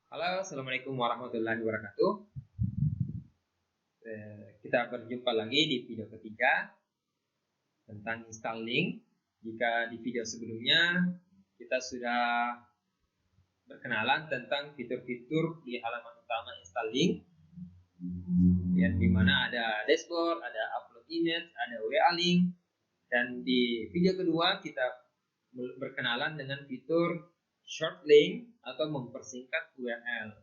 Halo, Assalamualaikum warahmatullahi wabarakatuh. Kita berjumpa lagi di video ketiga tentang installing. Jika di video sebelumnya kita sudah berkenalan tentang fitur-fitur di halaman utama installing, yang dimana ada dashboard, ada upload image, ada WA link, dan di video kedua kita berkenalan dengan fitur short link atau mempersingkat URL.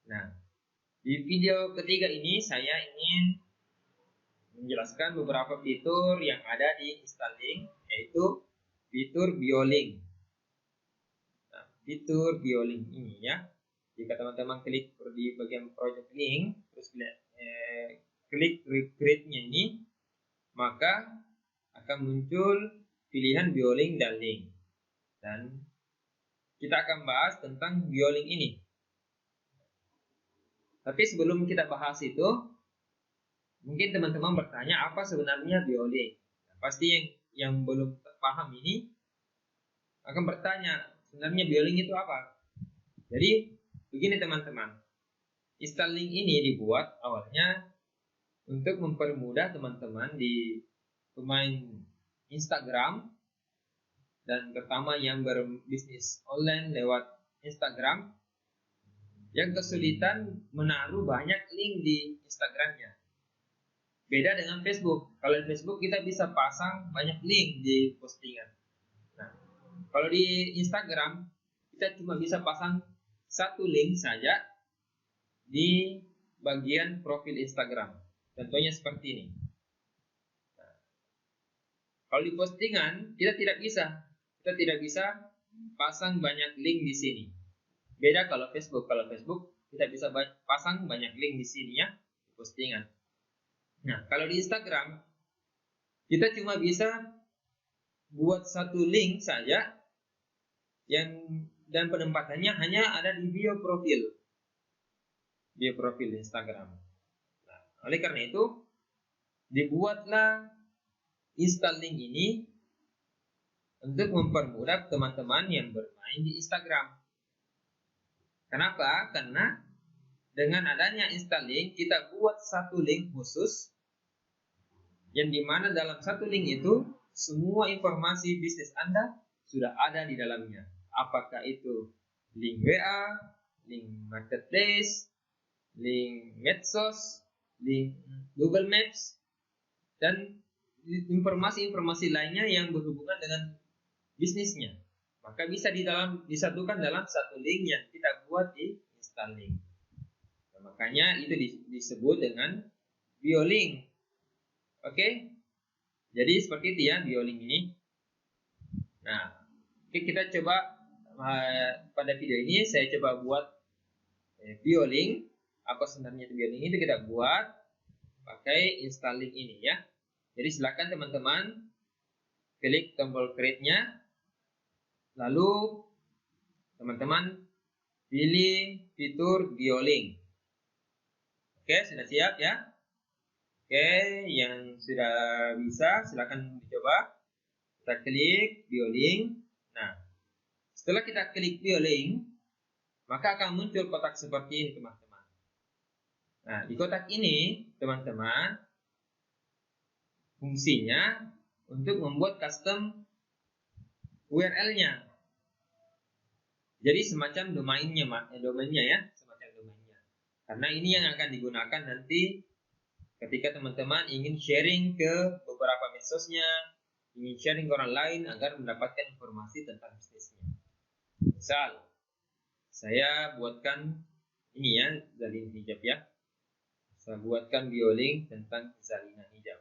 Nah, di video ketiga ini saya ingin menjelaskan beberapa fitur yang ada di installing, yaitu fitur BioLink. Nah, fitur BioLink ini ya, jika teman-teman klik di bagian project link, terus klik recreate-nya ini, maka akan muncul pilihan BioLink dan link. Dan kita akan bahas tentang BioLink ini. Tapi sebelum kita bahas itu, mungkin teman-teman bertanya apa sebenarnya BioLink. Nah, pasti yang belum paham ini akan bertanya sebenarnya BioLink itu apa. Jadi begini teman-teman, installing ini dibuat awalnya untuk mempermudah teman-teman di pemain Instagram dan terutama yang berbisnis online lewat Instagram yang kesulitan menaruh banyak link di Instagramnya. Beda dengan Facebook. Kalau di Facebook kita bisa pasang banyak link di postingan. Nah, kalau di Instagram kita cuma bisa pasang satu link saja di bagian profil Instagram. Contohnya seperti ini. Nah, kalau di postingan kita tidak bisa. Kita tidak bisa pasang banyak link di sini. Beda kalau Facebook. Kalau Facebook kita bisa pasang banyak link di sini ya, di postingan. Nah, kalau di Instagram kita cuma bisa buat satu link saja dan penempatannya hanya ada di bio profil Instagram. Nah, oleh karena itu dibuatlah installing ini untuk mempermudah teman-teman yang bermain di Instagram. Kenapa? Karena dengan adanya installing kita buat satu link khusus yang dimana dalam satu link itu semua informasi bisnis Anda sudah ada di dalamnya. Apakah itu link WA, link marketplace, link medsos, link Google Maps, dan informasi-informasi lainnya yang berhubungan dengan bisnisnya. Maka bisa disatukan dalam satu link yang kita buat di installing. Nah, makanya itu disebut dengan BioLink. Oke? Jadi seperti itu ya BioLink ini. Nah, oke, kita coba pada video ini saya coba buat BioLink. Apa sebenarnya itu BioLink itu kita buat pakai installing ini ya. Jadi silakan teman-teman klik tombol create-nya. Lalu teman-teman pilih fitur BioLink. Oke, sudah siap ya? Oke, yang sudah bisa silakan dicoba. Kita klik BioLink. Nah, setelah kita klik BioLink, maka akan muncul kotak seperti ini teman-teman. Nah, di kotak ini teman-teman fungsinya untuk membuat custom URL-nya. Jadi semacam domainnya ya, semacam domainnya. Karena ini yang akan digunakan nanti ketika teman-teman ingin sharing ke beberapa medsosnya, ingin sharing ke orang lain agar mendapatkan informasi tentang bisnisnya. Misal, saya buatkan ini ya, Zalina Hijab ya. Saya buatkan BioLink tentang Zalina Hijab.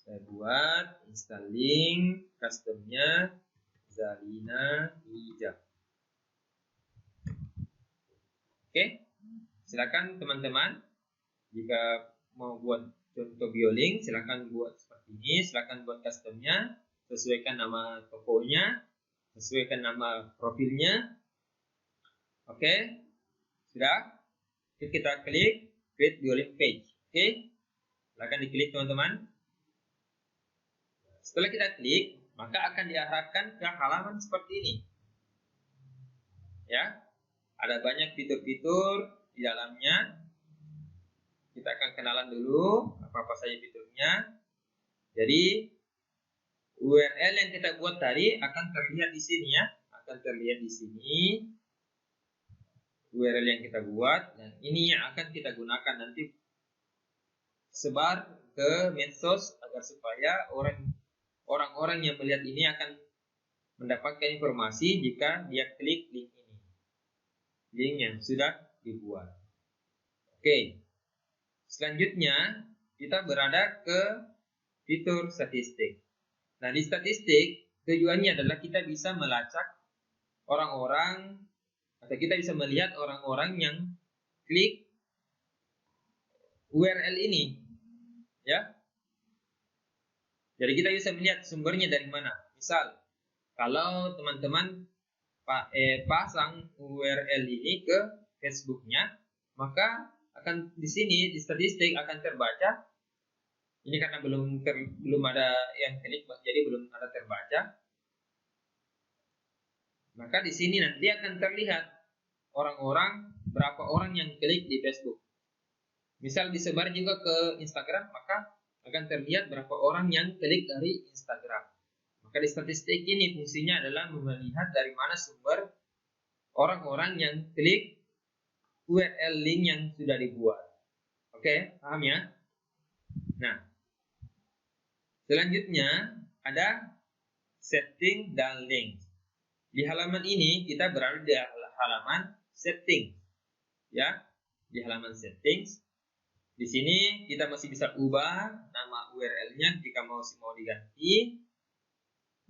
Saya buat installing customnya Zalina Hijab. Oke, silakan teman-teman jika mau buat contoh BioLink, silakan buat seperti ini. Silakan buat customnya, sesuaikan nama tokonya, sesuaikan nama profilnya. Oke, sudah. Kita klik create BioLink page. Oke, silakan diklik teman-teman. Setelah kita klik, maka akan diarahkan ke halaman seperti ini. Ya, Ada banyak fitur-fitur di dalamnya. Kita akan kenalan dulu apa-apa saja fiturnya. Jadi URL yang kita buat tadi akan terlihat di sini ya, akan terlihat di sini URL yang kita buat, dan ini yang akan kita gunakan nanti sebar ke medsos agar supaya orang-orang yang melihat ini akan mendapatkan informasi jika dia klik link ini, link yang sudah dibuat. Oke, selanjutnya kita berada ke fitur statistik. Nah, di statistik tujuannya adalah kita bisa melacak orang-orang, atau kita bisa melihat orang-orang yang klik URL ini, ya. Jadi kita bisa melihat sumbernya dari mana. Misal, kalau teman-teman pasang URL ini ke Facebooknya, maka akan di sini di statistik akan terbaca. Ini karena belum ada yang klik, jadi belum ada terbaca. Maka di sini nanti akan terlihat berapa orang yang klik di Facebook. Misal disebar juga ke Instagram, maka akan terlihat berapa orang yang klik dari Instagram. Maka di statistik ini fungsinya adalah melihat dari mana sumber orang-orang yang klik URL link yang sudah dibuat. Oke, paham ya? Nah, selanjutnya ada setting dan link. Di halaman ini kita berada di halaman setting, ya. Di halaman settings, di sini kita masih bisa ubah nama URL-nya jika masih mau diganti.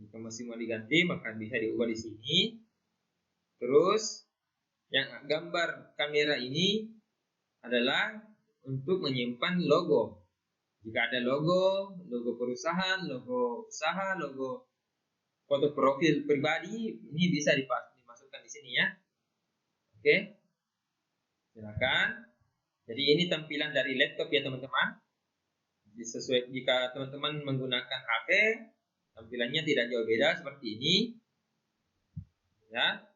Jika masih mau diganti, maka bisa diubah di sini. Terus, yang gambar kamera ini adalah untuk menyimpan logo. Jika ada logo perusahaan, logo usaha, logo foto profil pribadi, ini bisa dimasukkan di sini ya. Oke, silakan. Jadi ini tampilan dari laptop ya teman-teman. Jika teman-teman menggunakan HP, tampilannya tidak jauh beda seperti ini. Ya.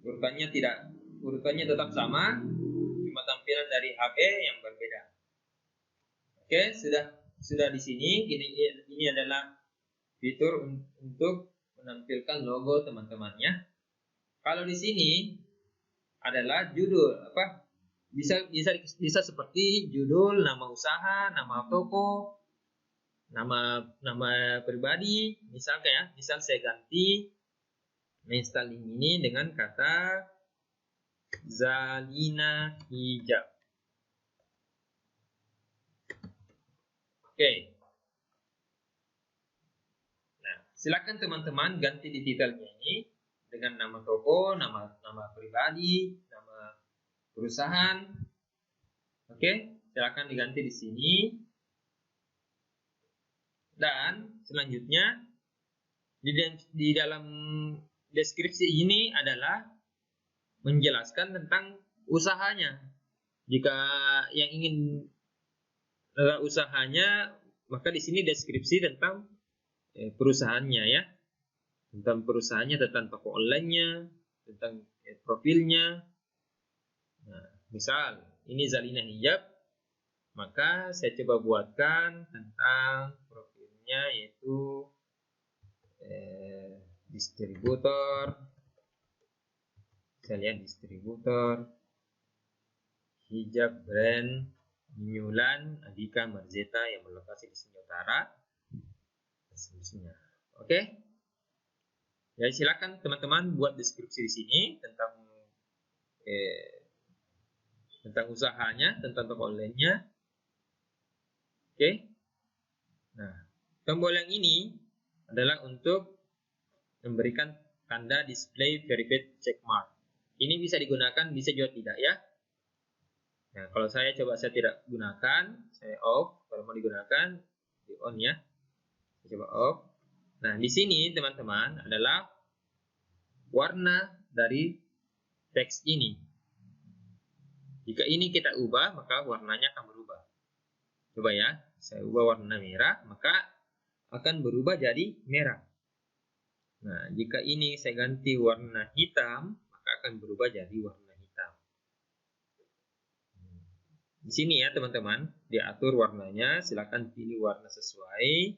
Urutannya tetap sama, cuma tampilan dari HP yang berbeda. Oke, sudah di sini. Ini adalah fitur untuk menampilkan logo teman-temannya. Kalau di sini adalah judul bisa seperti judul, nama usaha, nama toko, nama pribadi. Misal saya ganti install ini dengan kata Zalina Hijab. Oke. Nah, silakan teman-teman ganti di titelnya ini dengan nama toko, nama pribadi, nama perusahaan. Oke, silakan diganti di sini. Dan selanjutnya di dalam deskripsi ini adalah menjelaskan tentang usahanya. Jika yang ingin usahanya, maka di sini deskripsi tentang perusahaannya ya. Tentang perusahaannya, tentang toko online-nya, tentang profilnya. Nah, misal ini Zalina Hijab, maka saya coba buatkan tentang profilnya, yaitu distributor. Saya lihat distributor hijab brand Nyulan Andika Marzeta yang berlokasi di Sini Utara. Oke. Jadi silakan teman-teman buat deskripsi di sini tentang usahanya, tentang toko online-nya. Oke. Nah, tombol yang ini adalah untuk memberikan tanda display verified checkmark. Ini bisa digunakan, bisa juga tidak ya. Nah, kalau saya tidak gunakan, saya off. Kalau mau digunakan, di on ya. Saya coba off. Nah, di sini teman-teman adalah warna dari teks ini. Jika ini kita ubah, maka warnanya akan berubah. Coba ya, saya ubah warna merah, maka akan berubah jadi merah. Nah, jika ini saya ganti warna hitam, maka akan berubah jadi warna hitam. Di sini ya teman-teman, diatur warnanya, silakan pilih warna sesuai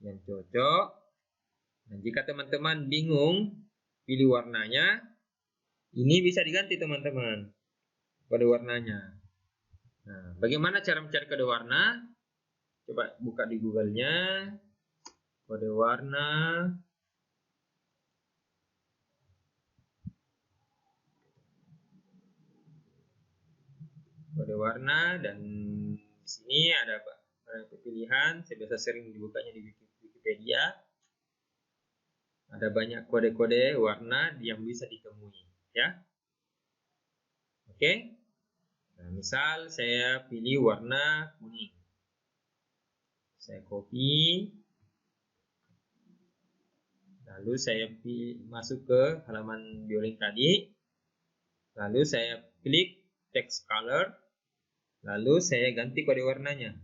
yang cocok. Dan jika teman-teman bingung pilih warnanya, ini bisa diganti teman-teman kode warnanya. Nah, bagaimana cara mencari kode warna? Coba buka di Google-nya, kode warna. Kode warna, dan di sini ada pilihan. Saya biasa sering dibukanya di Wikipedia. Ada banyak kode-kode warna yang bisa ditemui, ya. Oke. Nah, misal saya pilih warna kuning. Saya copy. Lalu saya masuk ke halaman BioLink tadi. Lalu saya klik text color. Lalu saya ganti kode warnanya.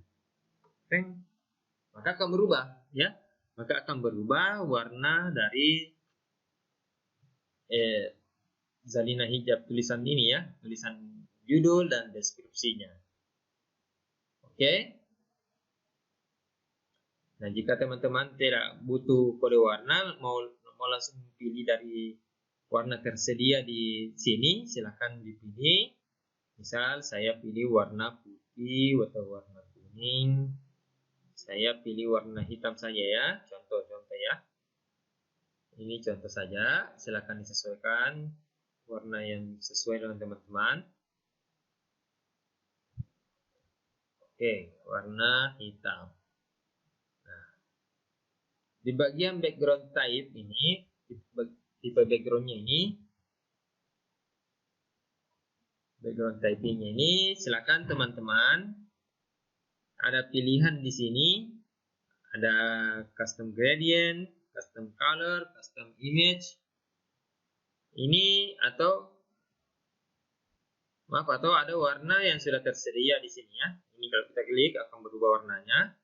Maka akan berubah, ya. Maka akan berubah warna dari Zalina Hijab tulisan ini, ya, tulisan judul dan deskripsinya. Oke. Nah, jika teman-teman tidak butuh kode warna, mau langsung pilih dari warna tersedia di sini, silahkan dipilih. Misal saya pilih warna putih atau warna kuning. Saya pilih warna hitam saja, ya. Contoh-contoh, ya. Ini contoh saja. Silahkan disesuaikan warna yang sesuai dengan teman-teman. Oke, warna hitam. Nah, di bagian background type ini, tipe backgroundnya ini, background typingnya ini, silakan teman-teman, ada pilihan di sini, ada custom gradient, custom color, custom image, ini atau ada warna yang sudah tersedia di sini, ya. Ini kalau kita klik akan berubah warnanya.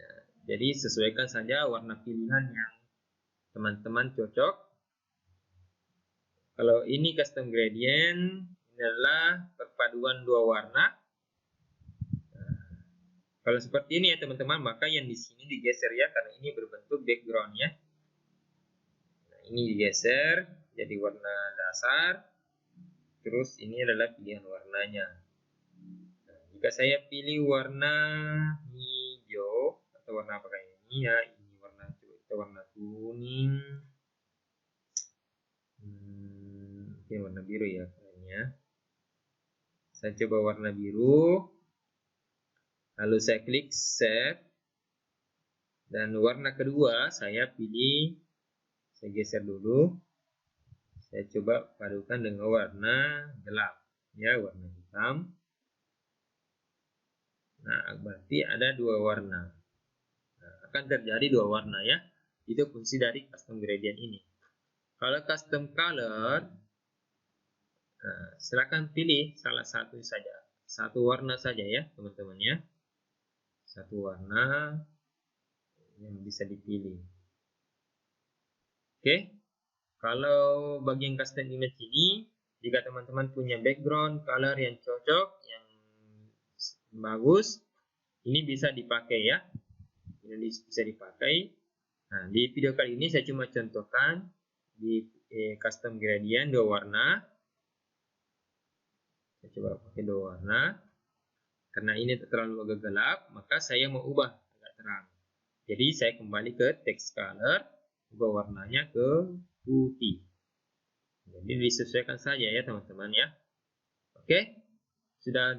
Nah, jadi sesuaikan saja warna pilihan yang teman-teman cocok. Kalau ini custom gradient, ini adalah perpaduan dua warna. Nah, kalau seperti ini, ya teman-teman, maka yang di sini digeser, ya, karena ini berbentuk background, ya. Nah, ini digeser jadi warna dasar. Terus ini adalah pilihan warnanya. Nah, jika saya pilih warna hijau atau warna apa kayak ini, ya, ini warna kuning. Warna biru, ya, kayaknya. Saya coba warna biru. Lalu saya klik set. Dan warna kedua saya pilih, saya geser dulu. Saya coba padukan dengan warna gelap, ya, warna hitam. Nah, berarti ada dua warna. Nah, akan terjadi dua warna, ya. Itu fungsi dari custom gradient ini. Kalau custom color, nah, silakan pilih salah satu saja, satu warna saja, ya teman-teman, ya. Satu warna yang bisa dipilih. Oke. Kalau bagian custom image ini, jika teman-teman punya background color yang cocok, yang bagus, ini bisa dipakai, ya. Ini bisa dipakai. Nah, di video kali ini saya cuma contohkan di custom gradient dua warna. Saya coba pakai dua warna. Karena ini terlalu agak gelap, maka saya mau ubah agak terang. Jadi saya kembali ke text color, ubah warnanya ke putih. Jadi disesuaikan saja, ya teman-teman, ya. Oke, sudah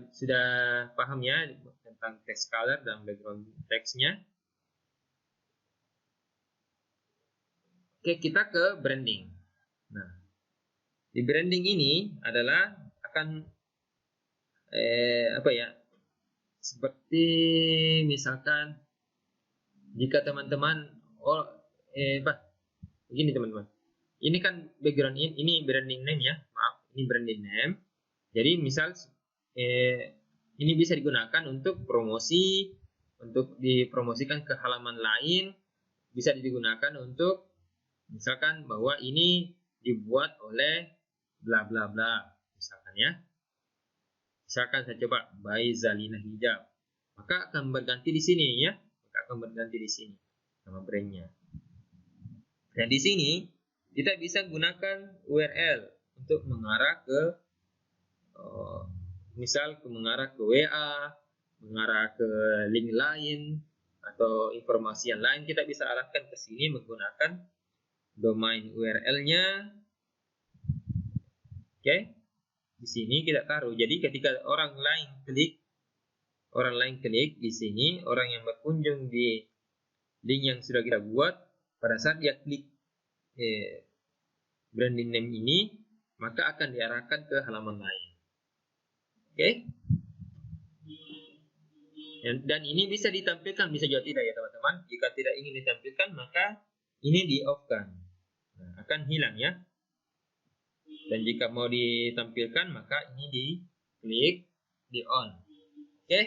paham, ya, tentang text color dan background textnya. Oke, kita ke branding. Nah, di branding ini adalah akan seperti misalkan jika teman-teman begini teman-teman. Ini kan background ini branding name, ya. Maaf, ini branding name. Jadi misal ini bisa digunakan untuk promosi, untuk dipromosikan ke halaman lain, bisa digunakan untuk misalkan bahwa ini dibuat oleh bla bla bla, misalkan ya. Misalkan saya coba by Zalina Hijab, maka akan berganti di sini ya, maka akan berganti di sini nama brandnya. Dan di sini kita bisa gunakan URL untuk mengarah ke misal mengarah ke WA, mengarah ke link lain atau informasi yang lain, kita bisa arahkan ke sini menggunakan domain URL-nya. Oke. Di sini kita taruh. Jadi ketika orang lain klik di sini, orang yang berkunjung di link yang sudah kita buat, pada saat dia klik branding name ini, maka akan diarahkan ke halaman lain. Oke. Dan ini bisa ditampilkan, bisa juga tidak ya teman-teman. Jika tidak ingin ditampilkan, maka ini di-off-kan. Nah, akan hilang ya. Dan jika mau ditampilkan, maka ini di-klik, di-on. Oke.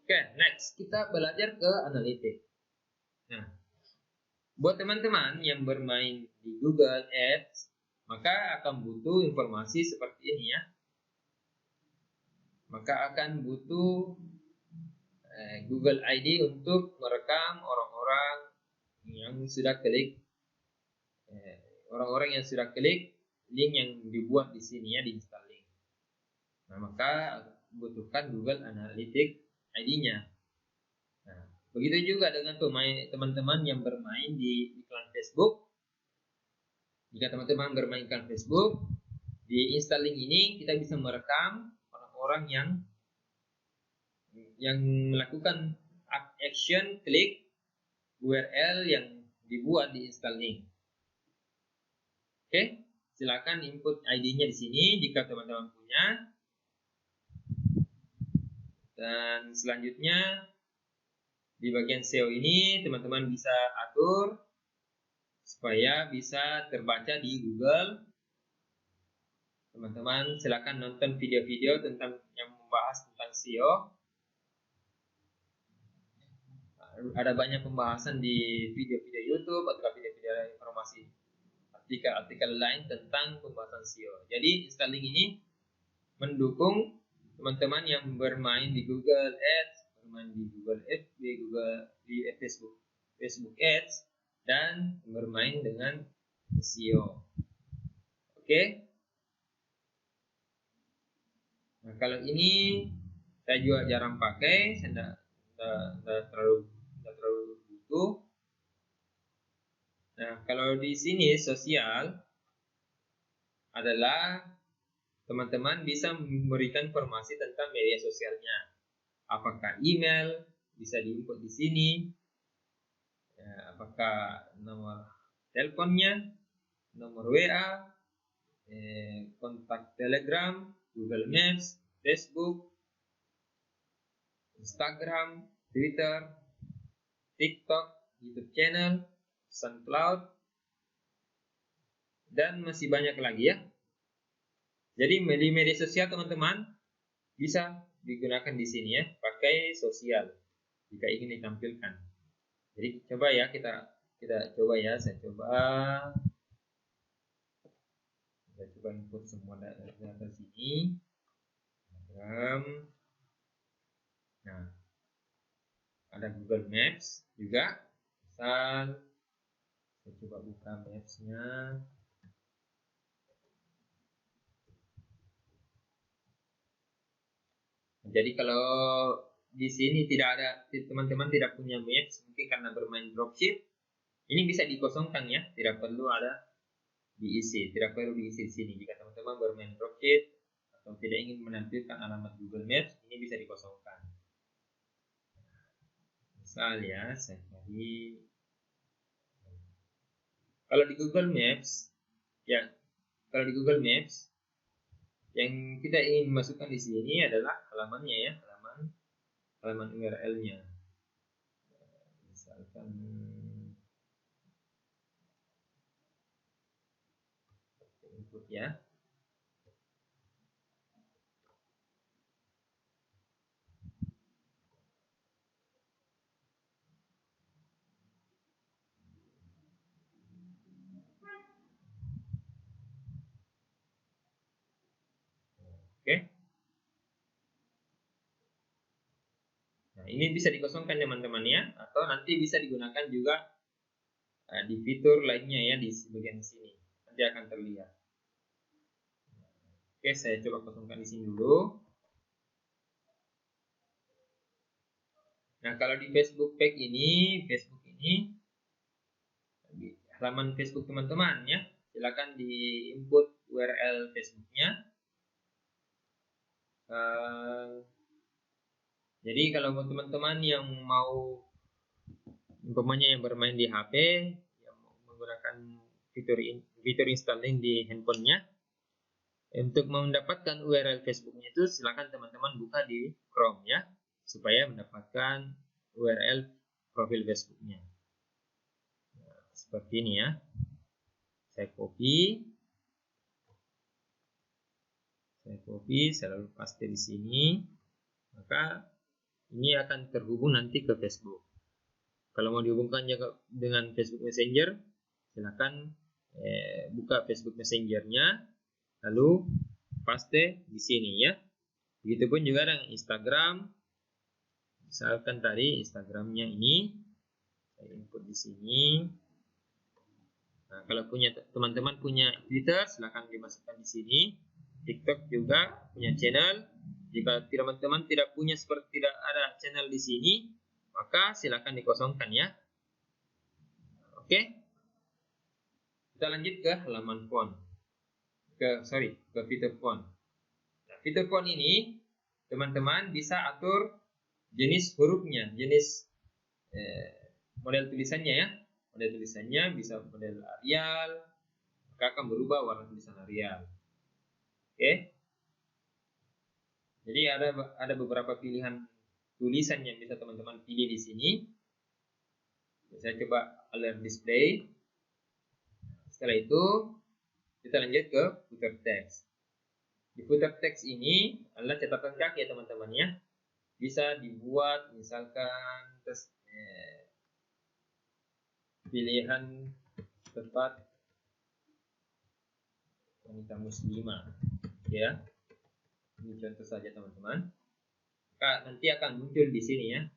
Oke, next. Kita belajar ke analitik. Nah, buat teman-teman yang bermain di Google Ads, maka akan butuh informasi seperti ini ya. Maka akan butuh Google ID untuk merekam orang-orang yang sudah klik link yang dibuat di sini ya, di install link. Nah, maka butuhkan Google Analytics ID-nya. Nah, begitu juga dengan teman-teman yang bermain di iklan Facebook. Jika teman-teman bermain iklan Facebook, di install link ini kita bisa merekam orang-orang yang melakukan action klik URL yang dibuat di install link. Oke, silakan input ID-nya di sini jika teman-teman punya. Dan selanjutnya di bagian SEO ini teman-teman bisa atur supaya bisa terbaca di Google. Teman-teman silakan nonton video-video tentang yang membahas tentang SEO. Ada banyak pembahasan di video-video YouTube atau video-video informasi artikel-artikel lain tentang pembahasan SEO. Jadi installing ini mendukung teman-teman yang bermain di Google Ads, bermain di Google Ads, di Facebook Ads, dan bermain dengan SEO. Oke. Nah, kalau ini saya juga jarang pakai, saya tidak terlalu butuh. Nah, kalau di sini sosial adalah teman-teman bisa memberikan informasi tentang media sosialnya. Apakah email bisa diinput di sini? Ya, apakah nomor teleponnya, nomor WA, kontak Telegram, Google Maps, Facebook, Instagram, Twitter, TikTok, YouTube channel, SoundCloud, dan masih banyak lagi ya. Jadi di media sosial teman-teman bisa digunakan di sini ya, pakai sosial jika ingin ditampilkan. Jadi coba ya kita coba ya, saya coba input semua data sini. Nah, ada Google Maps juga. Misal saya coba buka Maps-nya. Jadi kalau di sini tidak ada, teman-teman tidak punya Maps, mungkin karena bermain dropship, ini bisa dikosongkan ya, tidak perlu ada diisi, tidak perlu diisi di sini. Jika teman-teman bermain dropship atau tidak ingin menampilkan alamat Google Maps, ini bisa dikosongkan. Misal ya, saya cari. Kalau di Google Maps, ya, kalau di Google Maps, yang kita ingin masukkan di sini adalah halamannya ya, halaman URL-nya. Misalkan input ya. ini bisa dikosongkan teman-teman ya, atau nanti bisa digunakan juga di fitur lainnya ya di bagian sini. Nanti akan terlihat. Oke, saya coba kosongkan di sini dulu. Nah, kalau di Facebook page ini, halaman Facebook teman-teman ya, silakan di input URL Facebooknya. Jadi kalau teman-teman yang mau umpamanya yang bermain di HP, yang mau menggunakan fitur installing di handphonenya, untuk mendapatkan URL Facebooknya itu silakan teman-teman buka di Chrome ya, supaya mendapatkan URL profil Facebooknya. Nah, seperti ini ya. Saya copy, saya lalu paste di sini. Maka ini akan terhubung nanti ke Facebook. Kalau mau dihubungkan dengan Facebook Messenger, silakan buka Facebook Messenger-nya, lalu paste di sini ya. Begitupun juga dengan Instagram. Misalkan tadi Instagramnya ini, saya input di sini. Nah, kalau teman-teman punya Twitter, silakan dimasukkan di sini. TikTok juga punya channel. Jika teman-teman tidak ada channel di sini, maka silakan dikosongkan ya. Oke. Kita lanjut ke halaman font. Ke fitur font. Nah, fitur font ini teman-teman bisa atur jenis hurufnya, jenis model tulisannya ya. Model tulisannya bisa model Arial, maka akan berubah warna tulisan Arial. Oke. Jadi ada beberapa pilihan tulisan yang bisa teman-teman pilih di sini. Saya coba alert display. Setelah itu kita lanjut ke footer text. Di footer text ini adalah catatan kaki ya teman-teman ya. Bisa dibuat misalkan pilihan tepat wanita muslimah ya. Ini contoh saja teman-teman. Nanti akan muncul di sini ya.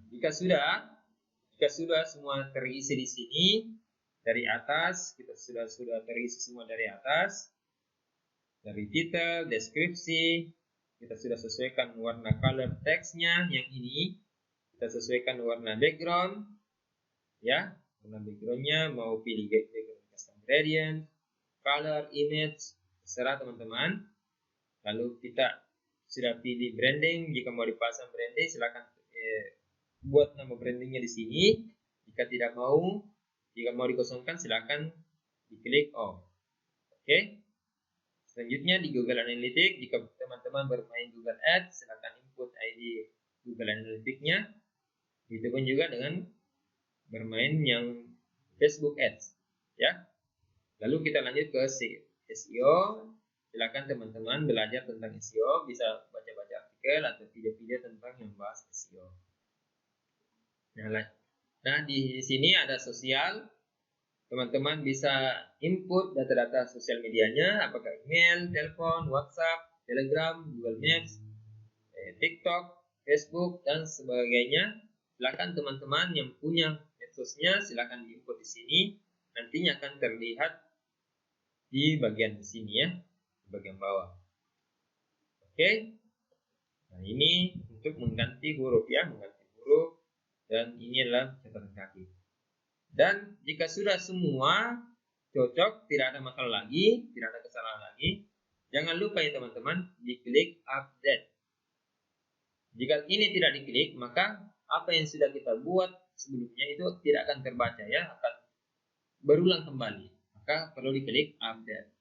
Jika sudah semua terisi di sini dari atas, kita sudah terisi semua dari atas. Dari titel, deskripsi, kita sudah sesuaikan warna color text-nya yang ini. Kita sesuaikan warna background ya. Warna background-nya mau pilih background custom gradient, color, image, terserah teman-teman. Lalu kita sudah pilih branding. Jika mau dipasang branding, silakan buat nama brandingnya di sini. Jika mau dikosongkan, silakan diklik off. Oke. Selanjutnya di Google Analytics, jika teman-teman bermain Google Ads, silakan input ID Google Analytics-nya. Itu pun juga dengan bermain yang Facebook Ads, ya. Lalu kita lanjut ke SEO. Silakan teman-teman belajar tentang SEO, bisa baca-baca artikel atau video-video tentang yang bahas SEO. Nah, di sini ada sosial. Teman-teman bisa input data-data sosial medianya, apakah email, telepon, WhatsApp, Telegram, Google Maps, TikTok, Facebook, dan sebagainya. Silakan teman-teman yang punya medsosnya, silakan diinput di sini. Nantinya akan terlihat di bagian di sini ya, di bagian bawah. Oke. Nah, ini untuk mengganti huruf ya, dan ini adalah catatan kaki. Dan jika sudah semua cocok, tidak ada masalah lagi, tidak ada kesalahan lagi, jangan lupa ya teman-teman, diklik update. Jika ini tidak diklik, maka apa yang sudah kita buat sebelumnya itu tidak akan terbaca ya, akan berulang kembali. Maka perlu diklik update.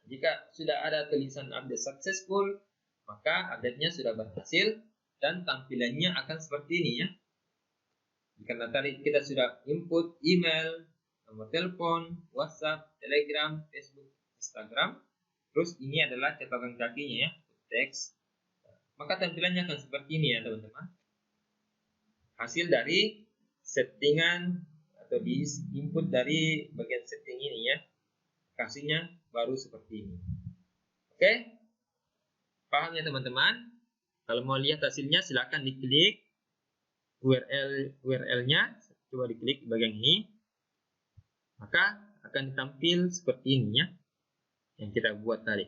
Jika sudah ada tulisan update successful, maka update-nya sudah berhasil dan tampilannya akan seperti ini ya. Karena tadi kita sudah input email, nomor telepon, WhatsApp, Telegram, Facebook, Instagram. Terus ini adalah catatan kakinya ya, teks. Maka tampilannya akan seperti ini ya teman-teman. Hasil dari settingan atau di input dari bagian setting ini ya. Hasilnya baru seperti ini. Oke? Paham ya teman-teman? Kalau mau lihat hasilnya silakan diklik URL-nya, coba diklik bagian ini, maka akan ditampil seperti ini ya, yang kita buat tadi.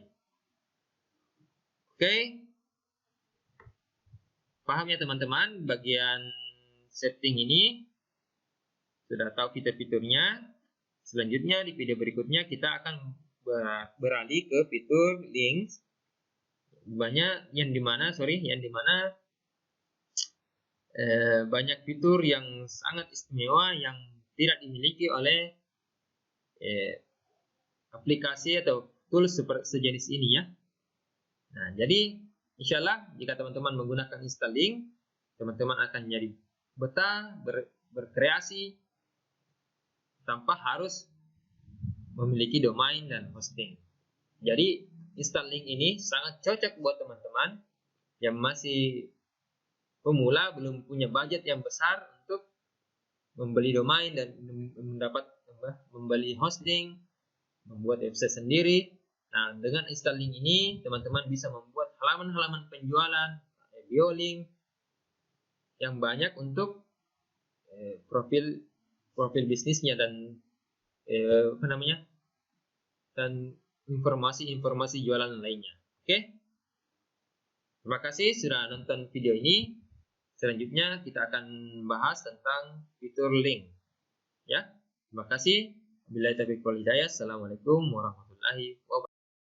Oke, paham ya teman-teman bagian setting ini? Sudah tahu fitur-fiturnya. Selanjutnya di video berikutnya kita akan beralih ke fitur links. Yang dimana banyak fitur yang sangat istimewa yang tidak dimiliki oleh aplikasi atau tools sejenis ini ya. Nah, jadi insya Allah jika teman-teman menggunakan Installing, teman-teman akan jadi betah berkreasi tanpa harus memiliki domain dan hosting. Jadi Installing ini sangat cocok buat teman-teman yang masih pemula, belum punya budget yang besar untuk membeli domain dan membeli hosting, membuat website sendiri. Nah, dengan Installing ini teman-teman bisa membuat halaman-halaman penjualan, bio link yang banyak untuk profil bisnisnya dan dan informasi jualan lainnya. Oke? Terima kasih sudah nonton video ini. Selanjutnya kita akan bahas tentang fitur link. Ya, terima kasih. Wabillahi taufiq wal hidayah. Assalamualaikum warahmatullahi wabarakatuh.